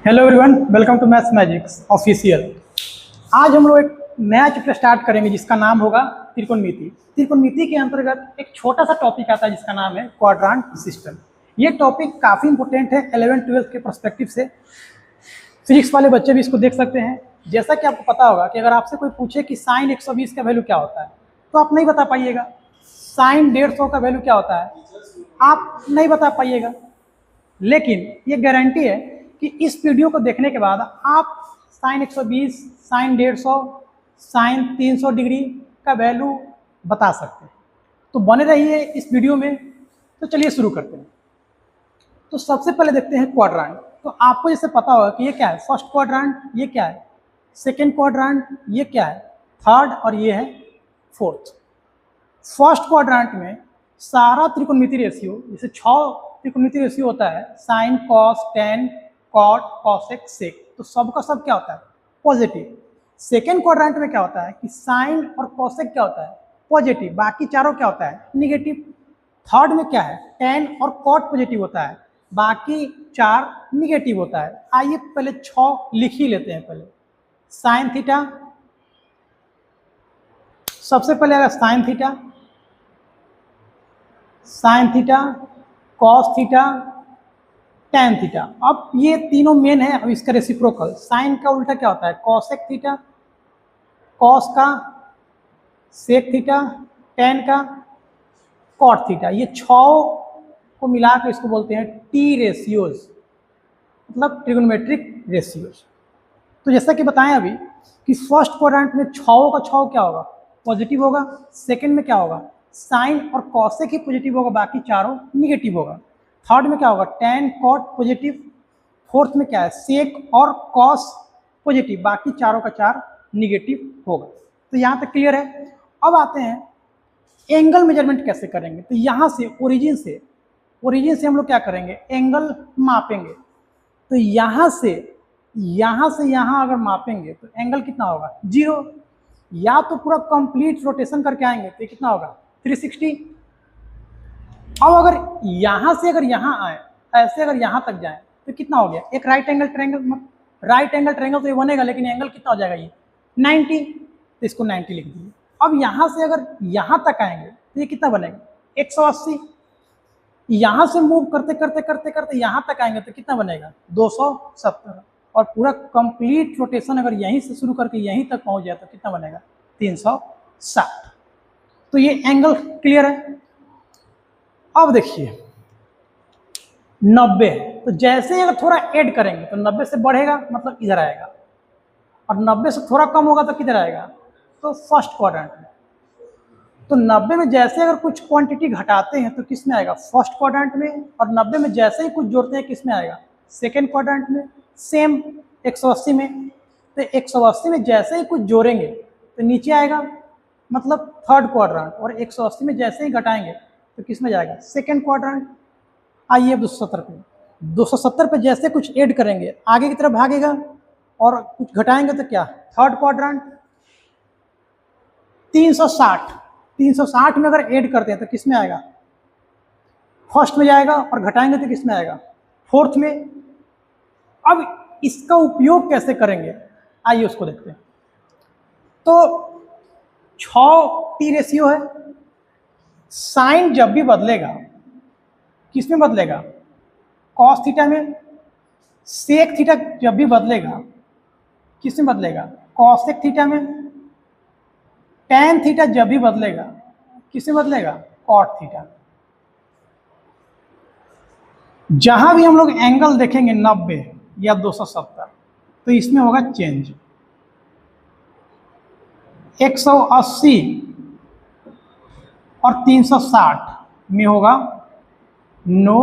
Hello everyone, welcome to maths magics official. आज हम लोग एक नया चैप्टर स्टार्ट करेंगे जिसका नाम होगा त्रिकोणमिति। त्रिकोणमिति के अंतर्गत एक छोटा सा टॉपिक आता है जिसका नाम है क्वाड्रेंट सिस्टम। ये टॉपिक काफ़ी इंपॉर्टेंट है 11th-12th के पर्सपेक्टिव से। फिजिक्स वाले बच्चे भी इसको देख सकते हैं। जैसा कि आपको पता होगा कि अगर आपसे कोई पूछे कि साइन 120 का वैल्यू क्या होता है तो आप नहीं बता पाइएगा। साइन 150 का वैल्यू क्या होता है आप नहीं बता पाइएगा। लेकिन ये गारंटी है कि इस वीडियो को देखने के बाद आप साइन 120, साइन 150, साइन 300 डिग्री का वैल्यू बता सकते हैं। तो बने रहिए इस वीडियो में। तो चलिए शुरू करते हैं। तो सबसे पहले देखते हैं क्वाड्रेंट। तो आपको जैसे पता होगा कि ये क्या है, फर्स्ट क्वाड्रेंट, ये क्या है सेकेंड क्वाड्रेंट, ये क्या है थर्ड, और ये है फोर्थ। फर्स्ट क्वाड्रेंट में सारा त्रिकोणमिति रेशियो, जैसे 6 त्रिकोणमिति रेशियो होता है, sine, cos, tan, cot, cosec, sec, तो सबका सब क्या होता है पॉजिटिव। सेकेंड क्वाड्रेंट में क्या होता है कि साइन और कॉसेक क्या होता है पॉजिटिव, बाकी चारों क्या होता है निगेटिव। थर्ड में क्या है टेन और कॉट पॉजिटिव होता है, बाकी 4 निगेटिव होता है। आइए पहले 6 लिख ही लेते हैं। पहले साइन थीटा, सबसे पहले आएगा sine theta, sine theta, cos theta, tan theta. अब ये तीनों मेन है। अब इसका रेसिप्रोकल साइन का उल्टा क्या होता है कॉसेक थीटा, कॉस का सेक थीटा, टेन का कॉट थीटा। ये 6 को मिलाकर इसको बोलते हैं टी रेशियोज, मतलब ट्रिगोनोमेट्रिक रेशियोज। तो जैसा कि बताएं अभी कि फर्स्ट क्वाड्रेंट में 6 का 6 क्या होगा पॉजिटिव होगा, सेकंड में क्या होगा साइन और कॉसेक ही पॉजिटिव होगा, बाकी चारों निगेटिव होगा। थर्ड में क्या होगा टेन कॉट पॉजिटिव, फोर्थ में क्या है सेक और कॉस पॉजिटिव, बाकी चारों का 4 निगेटिव होगा। तो यहाँ तक क्लियर है। अब आते हैं एंगल मेजरमेंट कैसे करेंगे। तो यहाँ से ओरिजिन से हम लोग क्या करेंगे एंगल मापेंगे। तो यहाँ से यहाँ अगर मापेंगे तो एंगल कितना होगा 0, या तो पूरा कंप्लीट रोटेशन करके आएंगे तो कितना होगा 360। अब अगर यहाँ से अगर यहाँ आए, ऐसे अगर यहाँ तक जाए तो कितना हो गया एक right angle triangle. Right angle triangle तो ये बनेगा, लेकिन एंगल कितना हो जाएगा ये 90, तो इसको 90 लिख दीजिए। अब यहाँ से अगर यहाँ तक आएंगे तो ये कितना बनेगा 180। यहाँ से मूव करते करते करते करते यहाँ तक आएंगे तो कितना बनेगा 270, और पूरा कंप्लीट रोटेशन अगर यहीं से शुरू करके यहीं तक पहुँच जाए तो कितना बनेगा 360। तो ये एंगल क्लियर है। अब देखिए 90, तो जैसे ही अगर थोड़ा ऐड करेंगे तो 90 से बढ़ेगा, मतलब इधर आएगा, और 90 से थोड़ा कम होगा तो किधर आएगा तो फर्स्ट क्वाड्रेंट में। तो 90 में जैसे अगर कुछ क्वांटिटी घटाते हैं तो किस में आएगा फर्स्ट क्वाड्रेंट में, और 90 में जैसे ही कुछ जोड़ते हैं किस में आएगा सेकेंड क्वाड्रेंट में। सेम 180 में, तो 180 में जैसे ही कुछ जोड़ेंगे तो नीचे आएगा, मतलब थर्ड क्वाड्रेंट, और 180 में जैसे ही घटाएंगे तो किस में जाएगा सेकेंड क्वाड्रेंट। आइए 270 पे, 270 पे जैसे कुछ ऐड करेंगे आगे की तरफ भागेगा, और कुछ घटाएंगे तो क्या थर्ड क्वाड्रेंट। 360 में अगर ऐड करते हैं तो किस में आएगा फर्स्ट में जाएगा, और घटाएंगे तो किस में आएगा फोर्थ में। अब इसका उपयोग कैसे करेंगे आइए उसको देखते हैं। तो 6 टी रेशियो है। साइन जब भी बदलेगा किस में बदलेगा कॉस थीटा में, सेक थीटा जब भी बदलेगा किस में बदलेगा कॉसेक थीटा में, टेन थीटा जब भी बदलेगा किस में बदलेगा कॉट थीटा। जहां भी हम लोग एंगल देखेंगे 90 या 270 तो इसमें होगा चेंज। 180 और 360 में होगा नो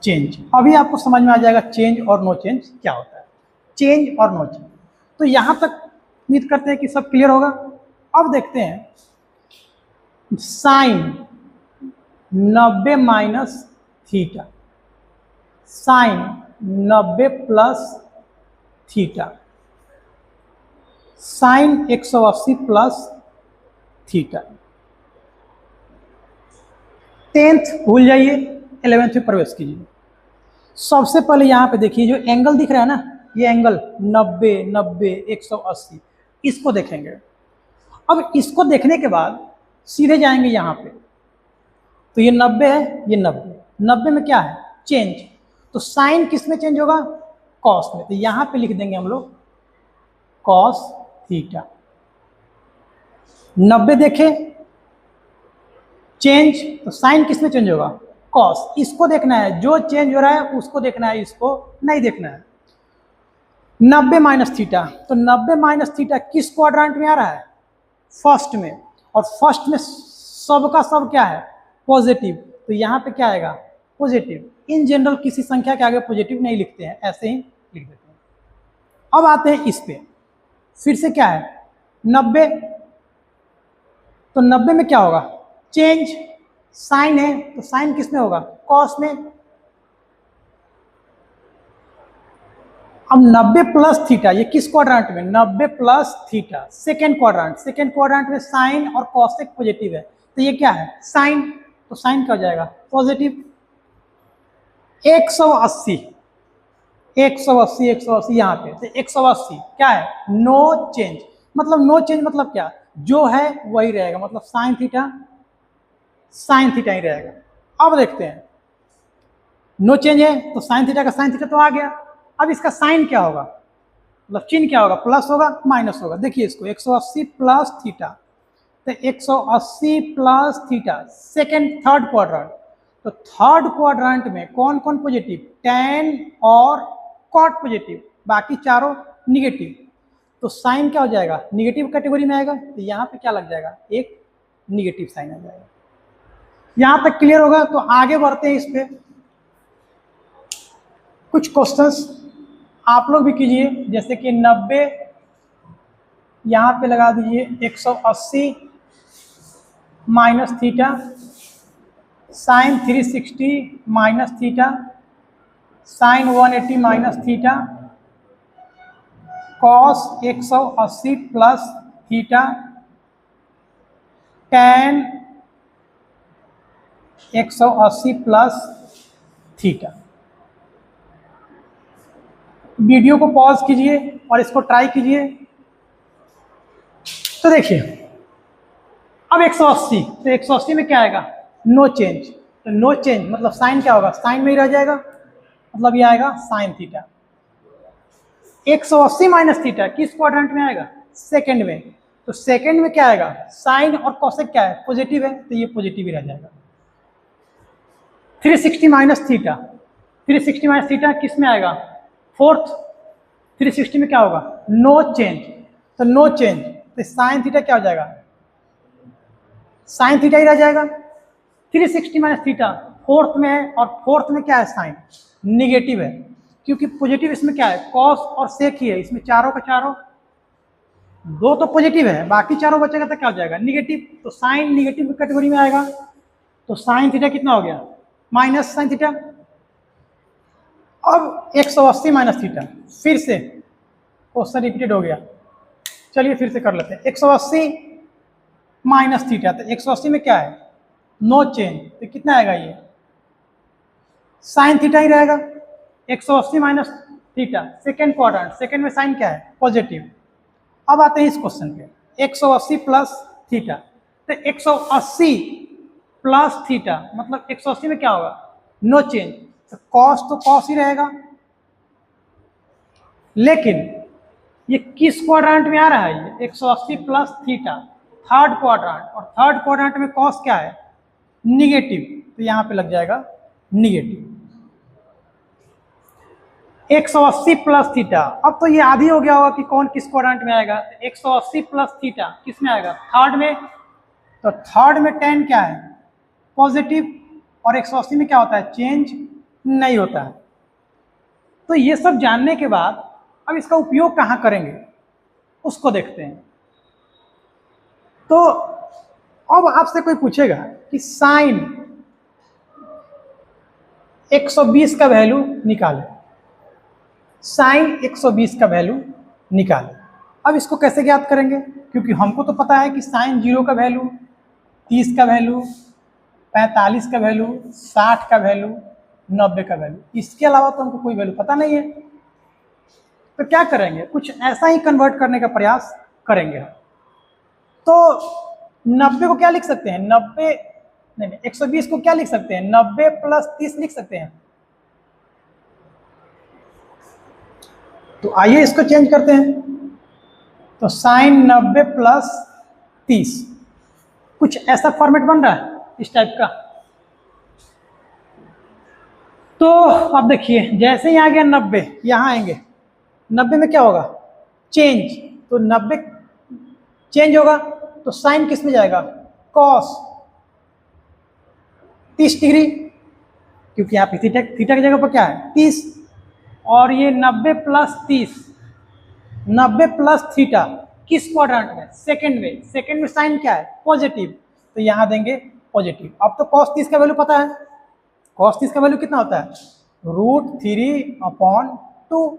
चेंज। अभी आपको समझ में आ जाएगा चेंज और नो चेंज क्या होता है। चेंज और नो चेंज, तो यहां तक उम्मीद करते हैं कि सब क्लियर होगा। अब देखते हैं sine 90 minus theta, sine 90 plus theta, sine 180 plus theta. 10th भूल जाइए, 11th में प्रवेश कीजिए। सबसे पहले यहाँ पे देखिए जो एंगल दिख रहा है ना, ये एंगल 90 90 180, इसको देखेंगे। अब इसको देखने के बाद सीधे जाएंगे यहाँ पे, तो ये 90 है, ये 90, 90 में क्या है चेंज, तो साइन किस में चेंज होगा, कॉस में, तो यहाँ पे लिख देंगे हम लोग कॉस थीटा। 90 देखे चेंज, तो साइन किस में चेंज होगा, कॉस, इसको देखना है, जो चेंज हो रहा है उसको देखना है, इसको नहीं देखना है। 90 माइनस थीटा, तो 90 माइनस थीटा किस क्वाड्रेंट में आ रहा है, फर्स्ट में, और फर्स्ट में सब का सब क्या है पॉजिटिव, तो यहाँ पे क्या आएगा पॉजिटिव। इन जनरल किसी संख्या के आगे पॉजिटिव नहीं लिखते हैं, ऐसे ही लिख देते हैं। अब आते हैं इस पे, फिर से क्या है 90, तो 90 में क्या होगा चेंज, साइन है तो साइन किस में होगा कॉस में। अब 90 प्लस थीटा, ये किस क्वाड्रेंट में, 90 plus theta second quadrant, second quadrant में साइन और कॉसेक पॉजिटिव है, तो ये क्या है साइन, तो साइन क्या हो जाएगा पॉजिटिव। 180 180 180 यहाँ पे, तो 180 क्या है नो चेंज, मतलब नो चेंज मतलब क्या, जो है वही रहेगा, मतलब साइन थीटा ही रहेगा। अब देखते हैं नो चेंज है तो साइन थीटा का साइन थीटा तो आ गया, अब इसका साइन क्या होगा, मतलब चिन्ह क्या होगा, प्लस होगा माइनस होगा। देखिए इसको 180 प्लस थीटा, तो 180 plus theta second third quadrant, तो थर्ड क्वाड्रेंट में कौन कौन पॉजिटिव, tan और कॉट पॉजिटिव, बाकी चारों निगेटिव, तो साइन क्या हो जाएगा निगेटिव कैटेगरी में आएगा, तो यहाँ पे क्या लग जाएगा एक निगेटिव साइन आ जाएगा। यहाँ तक क्लियर होगा, तो आगे बढ़ते हैं इस पे, कुछ क्वेश्चंस आप लोग भी कीजिए, जैसे कि 90 यहाँ पे लगा दीजिए, 180 minus theta, sine 360 minus theta, sine 180 minus theta, cos 180 plus theta, tan 180 plus theta. Video को पॉज कीजिए और इसको ट्राई कीजिए। तो देखिए अब 180, तो 180 में क्या आएगा नो चेंज, तो नो चेंज मतलब साइन क्या होगा साइन में ही रह जाएगा, मतलब ये आएगा साइन थीटा। 180 माइनस थीटा किस क्वाड्रेंट में आएगा सेकंड में, तो सेकंड में क्या आएगा साइन और कोसेक क्या है पॉजिटिव है, तो ये पॉजिटिव ही रह जाएगा। 360 माइनस थीटा, 360 माइनस थीटा किस में आएगा फोर्थ, 360 में क्या होगा नो चेंज, तो नो चेंज, तो साइन थीटा क्या हो जाएगा साइन थीटा ही रह जाएगा। 360 माइनस थीटा फोर्थ में है, और फोर्थ में क्या है साइन निगेटिव है, क्योंकि पॉजिटिव इसमें क्या है कॉस और सेक ही है, इसमें चारों का चारों दो तो पॉजिटिव है, बाकी चारों बचेगा तो क्या हो जाएगा निगेटिव, तो साइन निगेटिव कैटेगरी में आएगा, तो साइन थीटा कितना हो गया माइनस साइन थीटा। अब 180 माइनस थीटा, फिर से क्वेश्चन रिपीटेड हो गया, चलिए फिर से कर लेते हैं। 180 माइनस थीटा, तो 180 में क्या है नो चेंज, तो कितना आएगा ये साइन थीटा ही रहेगा। 180 minus theta second quadrant, second में साइन क्या है पॉजिटिव। अब आते हैं इस क्वेश्चन पे 180 प्लस थीटा, तो 180 प्लस थीटा मतलब 180 में क्या होगा नो चेंज, तो कॉस ही रहेगा, लेकिन ये किस क्वाड्रेंट में आ रहा है ये 180 प्लस थीटा थर्ड क्वाड्रेंट, और थर्ड क्वाड्रेंट में कॉस क्या है निगेटिव, तो यहाँ पे लग जाएगा निगेटिव। 180 प्लस थीटा, अब तो ये आधी हो गया होगा कि कौन किस क्वाड्रेंट में आएगा, 180 प्लस थीटा किस में आएगा थर्ड में, तो थर्ड में tan क्या है पॉजिटिव, और 180 में क्या होता है चेंज नहीं होता है। तो ये सब जानने के बाद अब इसका उपयोग कहाँ करेंगे उसको देखते हैं। तो अब आपसे कोई पूछेगा कि साइन 120 का वैल्यू निकालें, साइन 120 का वैल्यू निकालें। अब इसको कैसे ज्ञात करेंगे, क्योंकि हमको तो पता है कि साइन 0 का वैल्यू, 30 का वैल्यू, 45 का वैल्यू, 60 का वैल्यू, 90 का वैल्यू, इसके अलावा तो हमको कोई वैल्यू पता नहीं है। तो क्या करेंगे, कुछ ऐसा ही कन्वर्ट करने का प्रयास करेंगे हम। तो 90 को क्या लिख सकते हैं, 90 नहीं 120 को क्या लिख सकते हैं, 90 प्लस 30 लिख सकते हैं। तो आइए इसको चेंज करते हैं। तो साइन 90 प्लस 30, कुछ ऐसा फॉर्मेट बन रहा है इस टाइप का। तो अब देखिए जैसे ही आ गया 90, यहाँ आएंगे 90 में क्या होगा, चेंज। तो 90 चेंज होगा तो साइन किस में जाएगा, कॉस 30 डिग्री, क्योंकि यहाँ पे थीटा की जगह पर क्या है 30, और ये 90 प्लस 30, 90 प्लस थीटा किस क्वाड्रेंट में, सेकंड में। सेकंड में साइन क्या है, पॉजिटिव, तो यहाँ देंगे पॉजिटिव। अब तो cos 30 का वैल्यू पता है, cos 30 का वैल्यू कितना होता है, √3/2।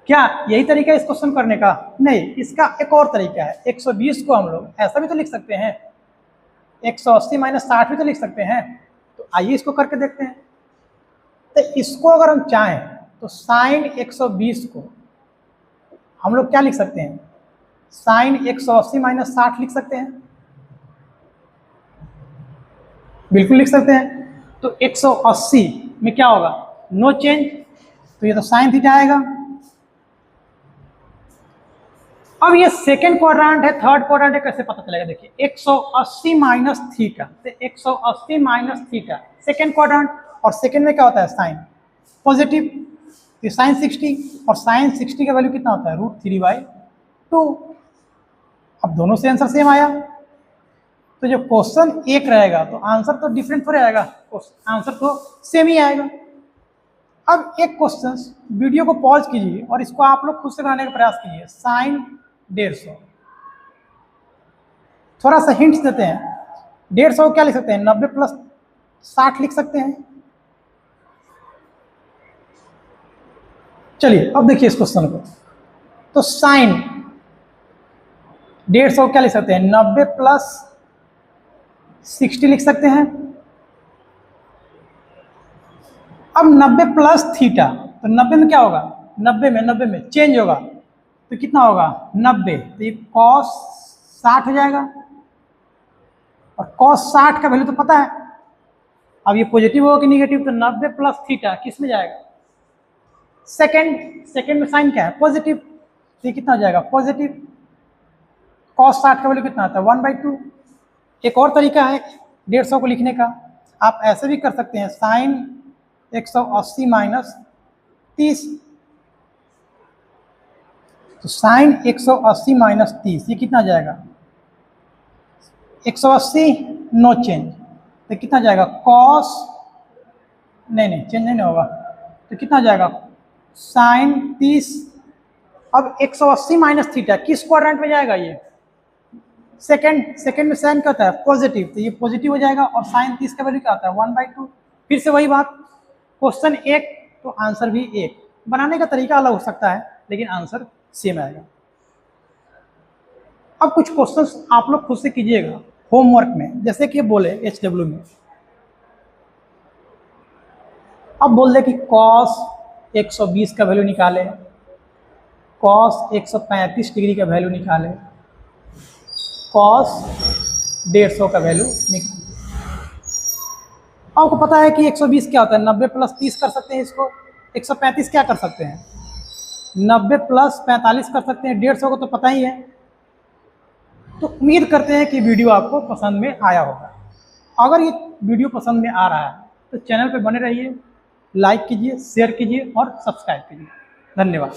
क्या यही तरीका है इस क्वेश्चन करने का, नहीं, इसका एक और तरीका है। 120 को हम लोग ऐसा भी तो लिख सकते हैं, 180 माइनस 60 भी तो लिख सकते हैं। तो आइए इसको करके देखते हैं। तो इसको अगर हम चाहें तो साइन 120 को हम लोग क्या लिख सकते हैं, साइन 180 माइनस 60 लिख सकते हैं, बिल्कुल लिख सकते हैं। तो 180 में क्या होगा, नो चेंज, तो ये तो साइन थीटा आएगा। अब ये सेकेंड क्वाड्रेंट है, थर्ड क्वाड्रेंट है, कैसे पता चलेगा, देखिए 180 माइनस थीटा, तो 180 माइनस थीटा सेकेंड क्वाड्रेंट, और सेकेंड में क्या होता है साइन पॉजिटिव, तो साइन 60, और साइन 60 का वैल्यू कितना होता है, √3/2। अब दोनों से आंसर सेम आया, तो जब क्वेश्चन एक रहेगा तो आंसर तो डिफरेंट हो जाएगा, आंसर तो सेम ही आएगा। अब एक क्वेश्चन, वीडियो को पॉज कीजिए और इसको आप लोग खुद से बनाने का प्रयास कीजिए। साइन 150, थोड़ा सा हिंट्स देते हैं। 150 क्या लिख सकते हैं, 90 प्लस 60 लिख सकते हैं। चलिए अब देखिए इस क्वेश्चन को, तो साइन 150 क्या लिख सकते हैं, 90 प्लस 60 लिख सकते हैं। अब 90 प्लस थीटा, तो 90 में क्या होगा, 90 में चेंज होगा, तो कितना होगा 90, तो ये cos 60 हो जाएगा, और cos 60 का वैल्यू तो पता है। अब ये पॉजिटिव होगा कि निगेटिव, तो 90 प्लस थीटा किस में जाएगा, सेकेंड में साइन क्या है, पॉजिटिव, तो ये कितना हो जाएगा पॉजिटिव। cos 60 का वैल्यू कितना आता है 1/2। एक और तरीका है 150 को लिखने का, आप ऐसे भी कर सकते हैं, साइन 180 माइनस 30, तो साइन 180 माइनस 30 ये कितना जाएगा, 180 नो चेंज, तो कितना जाएगा कॉस, नहीं चेंज नहीं होगा, तो कितना जाएगा साइन 30। अब 180 माइनस थीटा किस क्वाड्रेंट में जाएगा, ये सेकंड में साइन क्या होता है पॉजिटिव, तो ये पॉजिटिव हो जाएगा, और साइन 30 का वैल्यू क्या होता है 1/2। फिर से वही बात, क्वेश्चन एक तो आंसर भी एक, बनाने का तरीका अलग हो सकता है लेकिन आंसर सेम आएगा। अब कुछ क्वेश्चंस आप लोग खुद से कीजिएगा होमवर्क में, जैसे कि बोले HW में, अब बोल दे कि cos 120 का वैल्यू निकाले, cos 135 डिग्री का वैल्यू निकाले, cos 150 का वैल्यू निकाले। आपको पता है कि 120 क्या होता है, 90 प्लस 30 कर सकते हैं इसको, 135 क्या कर सकते हैं 90 प्लस 45 कर सकते हैं, 150 को तो पता ही है। तो उम्मीद करते हैं कि वीडियो आपको पसंद में आया होगा। अगर ये वीडियो पसंद में आ रहा है तो चैनल पे बने रहिए, लाइक कीजिए, शेयर कीजिए और सब्सक्राइब कीजिए। धन्यवाद।